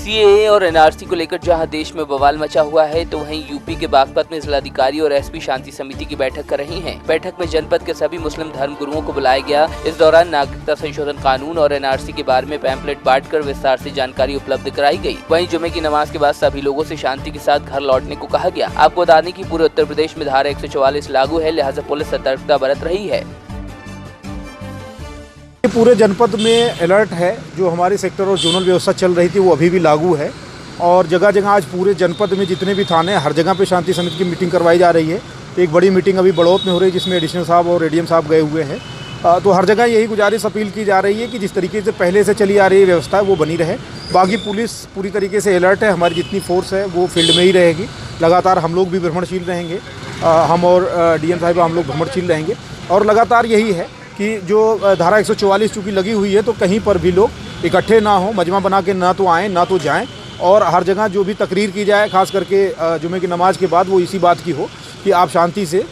CAA और NRC को लेकर जहां देश में बवाल मचा हुआ है, तो वहीं यूपी के बागपत में जिलाधिकारी और एसपी शांति समिति की बैठक कर रही हैं। बैठक में जनपद के सभी मुस्लिम धर्म गुरुओं को बुलाया गया। इस दौरान नागरिकता संशोधन कानून और एनआरसी के बारे में पैम्पलेट बांटकर विस्तार से जानकारी उपलब्ध कराई गई। वहीं जुमे की नमाज के बाद सभी लोगों से शांति के साथ घर लौटने को कहा गया। आपको बता दें कि पूरे उत्तर प्रदेश में धारा 144 लागू है, लिहाजा पुलिस सतर्कता बरत रही है। पूरे जनपद में अलर्ट है। जो हमारी सेक्टर और जोनल व्यवस्था चल रही थी वो अभी भी लागू है और जगह जगह आज पूरे जनपद में जितने भी थाने हर जगह पे शांति समिति की मीटिंग करवाई जा रही है। एक बड़ी मीटिंग अभी बड़ौत में हो रही है जिसमें एडिशनल साहब और एडीएम साहब गए हुए हैं। तो हर जगह यही गुजारिश अपील की जा रही है कि जिस तरीके से पहले से चली आ रही व्यवस्था है वो बनी रहे। बाकी पुलिस पूरी तरीके से अलर्ट है। हमारी जितनी फोर्स है वो फील्ड में ही रहेगी। लगातार हम लोग भी भ्रमणशील रहेंगे। हम और डीएम साहिब हम लोग भ्रमणशील रहेंगे और लगातार यही है कि जो धारा 144 चूँकि लगी हुई है तो कहीं पर भी लोग इकट्ठे ना हो, मजमा बना के ना तो आएँ ना तो जाएं। और हर जगह जो भी तकरीर की जाए खास करके जुमे की नमाज के बाद वो इसी बात की हो कि आप शांति से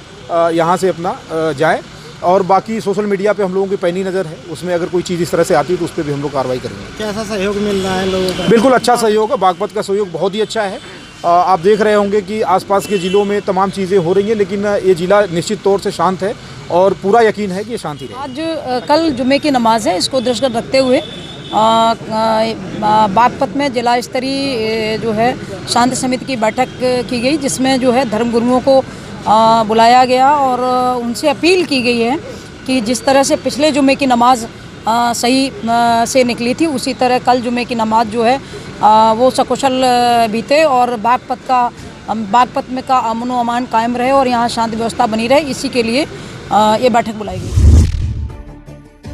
यहाँ से अपना जाएं। और बाकी सोशल मीडिया पे हम लोगों की पैनी नज़र है, उसमें अगर कोई चीज़ इस तरह से आती है तो उस पर भी हम लोग कार्रवाई करेंगे। कैसा सहयोग मिल रहा है लोगों का? बिल्कुल अच्छा सहयोग है। बागपत का सहयोग बहुत ही अच्छा है। आप देख रहे होंगे कि आसपास के ज़िलों में तमाम चीज़ें हो रही हैं, लेकिन ये ज़िला निश्चित तौर से शांत है और पूरा यकीन है कि ये शांति रहेगी। आज कल जुमे की नमाज है, इसको दृष्टिगत रखते हुए बागपत में जिला स्तरीय जो है शांति समिति की बैठक की गई, जिसमें जो है धर्म गुरुओं को बुलाया गया और उनसे अपील की गई है कि जिस तरह से पिछले जुमे की नमाज सही से निकली थी, उसी तरह कल जुमे की नमाज जो है वो सकुशल बीते और बागपत में का अमन व अमान कायम रहे और यहाँ शांति व्यवस्था बनी रहे। इसी के लिए ये बैठक बुलाई गई।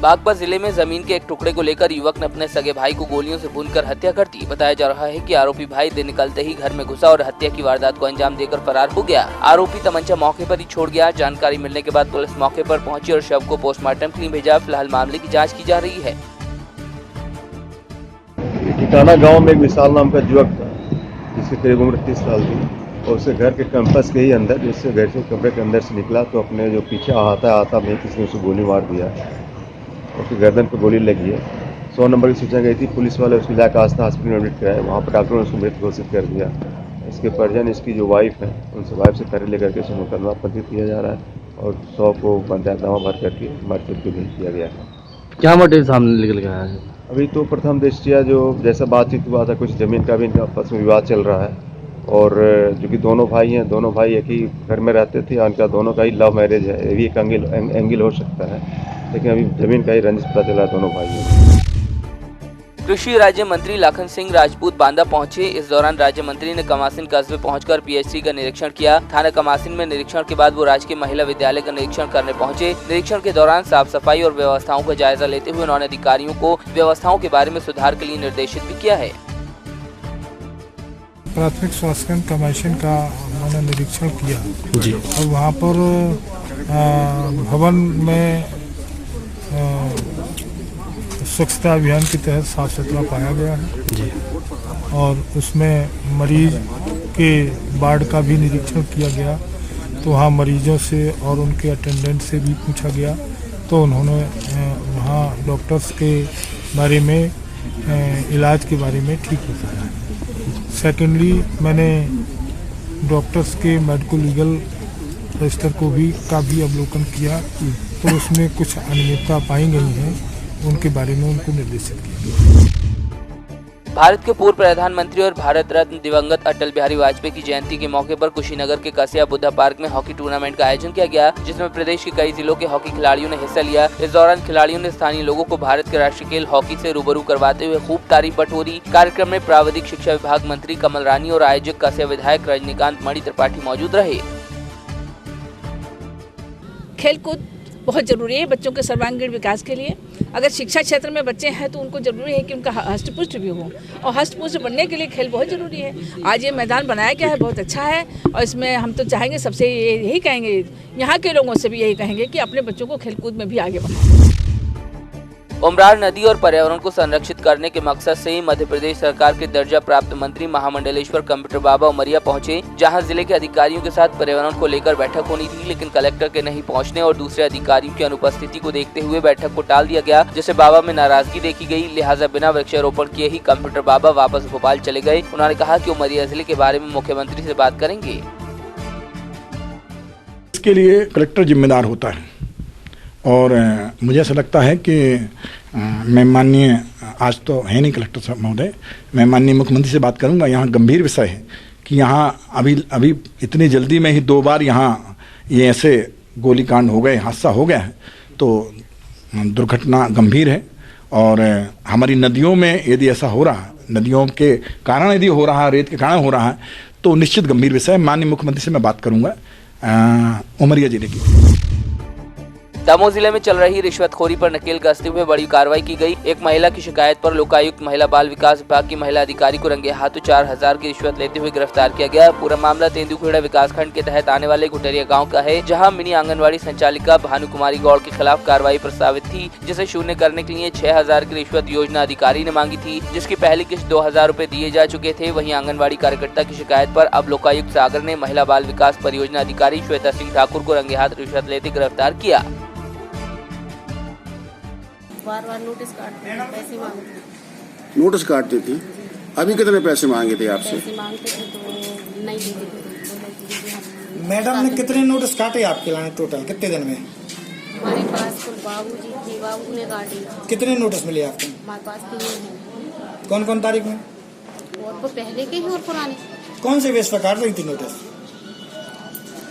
बागपत जिले में जमीन के एक टुकड़े को लेकर युवक ने अपने सगे भाई को गोलियों से भूनकर हत्या कर दी। बताया जा रहा है कि आरोपी भाई दिन निकलते ही घर में घुसा और हत्या की वारदात को अंजाम देकर फरार हो गया। आरोपी तमंचा मौके पर ही छोड़ गया। जानकारी मिलने के बाद पुलिस मौके पर पहुंची और शव को पोस्टमार्टम के लिए भेजा। फिलहाल मामले की जाँच की जा रही है। ठिकाना गाँव में एक विशाल नाम का युवक था जिसकी करीब उम्र 30 साल थी और उसके घर के कैंपस के ही अंदर, जिससे घर से कमरे के अंदर से निकला तो अपने जो पीछे आता में किसी ने उसे गोली मार दिया। उसकी गर्दन पर गोली लगी है। 100 नंबर की सूचना गई थी। पुलिस वाले उसको लाकर आस्था हॉस्पिटल में एडमिट कराए। वहाँ पर डॉक्टरों ने उसको मृत घोषित कर दिया। इसके परिजन, इसकी जो वाइफ है, उनसे वाइफ से तहरीर लेकर के उसे मुकदमा पंजीकृत किया जा रहा है और 100 को पंचायतनामा भर करके मार्केट को भेज दिया गया है। क्या मोटिव सामने निकल गया है? अभी तो प्रथम दृष्टया जो जैसा बातचीत हुआ था, कुछ जमीन का भी इनका आपस में विवाद चल रहा है और जो कि दोनों भाई हैं, दोनों भाई एक ही घर में रहते थे। उनका दोनों का ही लव मैरिज है। ये भी एक एंगल हो सकता है, लेकिन अभी जमीन का ही रंजिश पता चला दोनों भाइयों। कृषि राज्य मंत्री लाखन सिंह राजपूत बांदा पहुंचे। इस दौरान राज्य मंत्री ने कमासिन कस्बे पहुंचकर पीएचसी का निरीक्षण किया। थाना कमासिन में निरीक्षण के बाद वो राजकीय महिला विद्यालय का निरीक्षण करने पहुंचे। निरीक्षण के दौरान साफ सफाई और व्यवस्थाओं का जायजा लेते हुए उन्होंने अधिकारियों को व्यवस्थाओं के बारे में सुधार के लिए निर्देशित भी किया है। प्राथमिक स्वास्थ्य केंद्र कमासिन का मैंने निरीक्षण किया जी और वहाँ पर भवन में स्वच्छता अभियान के तहत साफ सुथरा पाया गया है जी और उसमें मरीज के वार्ड का भी निरीक्षण किया गया। तो वहाँ मरीजों से और उनके अटेंडेंट से भी पूछा गया तो उन्होंने वहाँ डॉक्टर्स के बारे में, इलाज के बारे में ठीक बताया। सेकेंडली मैंने डॉक्टर्स के मेडिको लीगल रजिस्टर को भी अवलोकन किया तो उसमें कुछ अनियमितता पाई गई हैं, उनके बारे में उनको निर्देशित किया। भारत के पूर्व प्रधानमंत्री और भारत रत्न दिवंगत अटल बिहारी वाजपेयी की जयंती के मौके पर कुशीनगर के कसिया बुद्धा पार्क में हॉकी टूर्नामेंट का आयोजन किया गया, जिसमें प्रदेश के कई जिलों के हॉकी खिलाड़ियों ने हिस्सा लिया। इस दौरान खिलाड़ियों ने स्थानीय लोगों को भारत के राष्ट्रीय खेल हॉकी से रूबरू करवाते हुए खूब तारीफ बटोरी। कार्यक्रम में प्राविधिक शिक्षा विभाग मंत्री कमल रानी और आयोजक कसिया विधायक रजनीकांत मणि त्रिपाठी मौजूद रहे। खेलकूद बहुत ज़रूरी है बच्चों के सर्वांगीण विकास के लिए। अगर शिक्षा क्षेत्र में बच्चे हैं तो उनको ज़रूरी है कि उनका हष्टपुष्ट भी हो और हष्टपुष्ट बनने के लिए खेल बहुत ज़रूरी है। आज ये मैदान बनाया गया है, बहुत अच्छा है और इसमें हम तो चाहेंगे सबसे यही कहेंगे, यहाँ के लोगों से भी यही कहेंगे कि अपने बच्चों को खेलकूद में भी आगे बढ़ाएं। उमरार नदी और पर्यावरण को संरक्षित करने के मकसद से मध्य प्रदेश सरकार के दर्जा प्राप्त मंत्री महामंडलेश्वर कंप्यूटर बाबा उमरिया पहुंचे, जहां जिले के अधिकारियों के साथ पर्यावरण को लेकर बैठक होनी थी, लेकिन कलेक्टर के नहीं पहुंचने और दूसरे अधिकारियों की अनुपस्थिति को देखते हुए बैठक को टाल दिया गया, जिससे बाबा में नाराजगी देखी गई। लिहाजा बिना वृक्षारोपण किए ही कंप्यूटर बाबा वापस भोपाल चले गए। उन्होंने कहा कि उमरिया जिले के बारे में मुख्यमंत्री से बात करेंगे। इसके लिए कलेक्टर जिम्मेदार होता है और मुझे ऐसा लगता है कि मैं माननीय, आज तो है नहीं कलेक्टर साहब महोदय, मैं माननीय मुख्यमंत्री से बात करूंगा। यहाँ गंभीर विषय है कि यहाँ अभी इतनी जल्दी में ही 2 बार यहाँ ये ऐसे गोलीकांड हो गए, हादसा हो गया है, तो दुर्घटना गंभीर है। और हमारी नदियों में यदि ऐसा हो रहा है, नदियों के कारण यदि हो रहा है, रेत के कारण हो रहा है, तो निश्चित गंभीर विषय है। माननीय मुख्यमंत्री से मैं बात करूंगा उमरिया जिले की। दमोह जिले में चल रही रिश्वतखोरी पर नकेल कसते हुए बड़ी कार्रवाई की गई। एक महिला की शिकायत पर लोकायुक्त महिला बाल विकास विभाग की महिला अधिकारी को रंगे हाथों 4000 की रिश्वत लेते हुए गिरफ्तार किया गया। पूरा मामला तेंदुखेड़ा विकासखंड के तहत आने वाले गुटरिया गांव का है, जहां मिनी आंगनवाड़ी संचालिका भानु कुमारी गौड़ के खिलाफ कार्रवाई प्रस्तावित थी, जिसे शून्य करने के लिए 6000 की रिश्वत योजना अधिकारी ने मांगी थी, जिसकी पहली किस्त 2000 रूपए दिए जा चुके थे। वहीं आंगनवाड़ी कार्यकर्ता की शिकायत पर अब लोकायुक्त सागर ने महिला बाल विकास परियोजना अधिकारी श्वेता सिंह ठाकुर को रंगे हाथ रिश्वत लेते गिरफ्तार किया। बार नोटिस काटते थे, पैसे मांगते थे। नोटिस काटती थी। अभी कितने पैसे मांगे थे आपसे? पैसे मांगते थे तो नहीं देते थे। मैडम ने कितने नोटिस काटे आपके लाने टोटल कितने दिन में? हमारे पास कुल बाबूजी थे, बाबू ने काटे। कितने नोटिस मिले आपको? हमारे पास 3 हैं। कौन कौन तारीख में? और वो पहले के ही और पुराने। कौन से बेस पर काट रही थी नोटिस?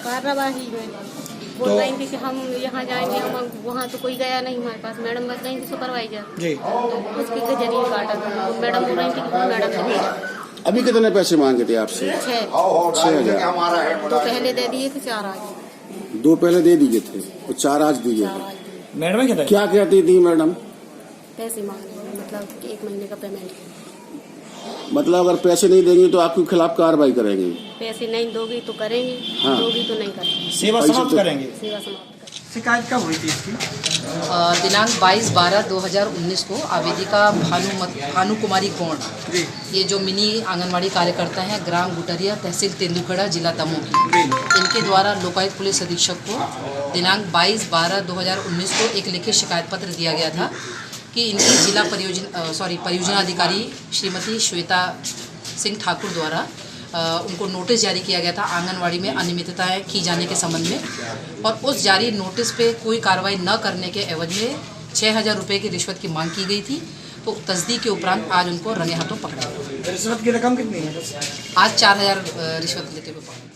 कार्यवाही में बोल रही थी कि हम यहाँ जाएंगे, हम वहाँ तो कोई गया नहीं हमारे पास। मैडम बस गई थी सुपरवाइजर जी, तो उसके जरिए काटा था। मैडम बोल रही थी कि मैडम ने। अभी कितने पैसे मांगे थे आपसे? 6,000। तो पहले दे दिए थे 4 आज। 2 पहले दे दिए थे और 4 आज दिए। मैडम क्या कहती थी मैडम? पैसे मांग रहे हैं, मतलब 1 महीने का पेमेंट। मतलब अगर पैसे नहीं देंगे तो आपके खिलाफ कार्रवाई करेंगे? पैसे नहीं दोगी तो करेंगे, हाँ। दोगी तो नहीं करेंगे। सेवा समाप्त करेंगे। सेवा समाप्त। शिकायत कब हुई थी इसकी? दिनांक 22/12/2019 को आवेदिका भानु कुमारी गौड़, ये जो मिनी आंगनवाड़ी कार्यकर्ता हैं, ग्राम गुटरिया, तहसील तेंदुखेड़ा, जिला दमोह की, इनके द्वारा लोकायुक्त पुलिस अधीक्षक को दिनांक 22/12/2019 को एक लिखित शिकायत पत्र दिया गया था कि इनकी जिला परियोजना अधिकारी श्रीमती श्वेता सिंह ठाकुर द्वारा उनको नोटिस जारी किया गया था आंगनवाड़ी में अनियमितताएं की जाने के संबंध में, और उस जारी नोटिस पे कोई कार्रवाई न करने के एवज में 6000 रुपये की रिश्वत की मांग की गई थी। तो तस्दीक के उपरांत आज उनको रंगे हाथों पकड़ा। रिश्वत की रकम कितनी है? आज 4000 रिश्वत लेते हुए पकड़ा।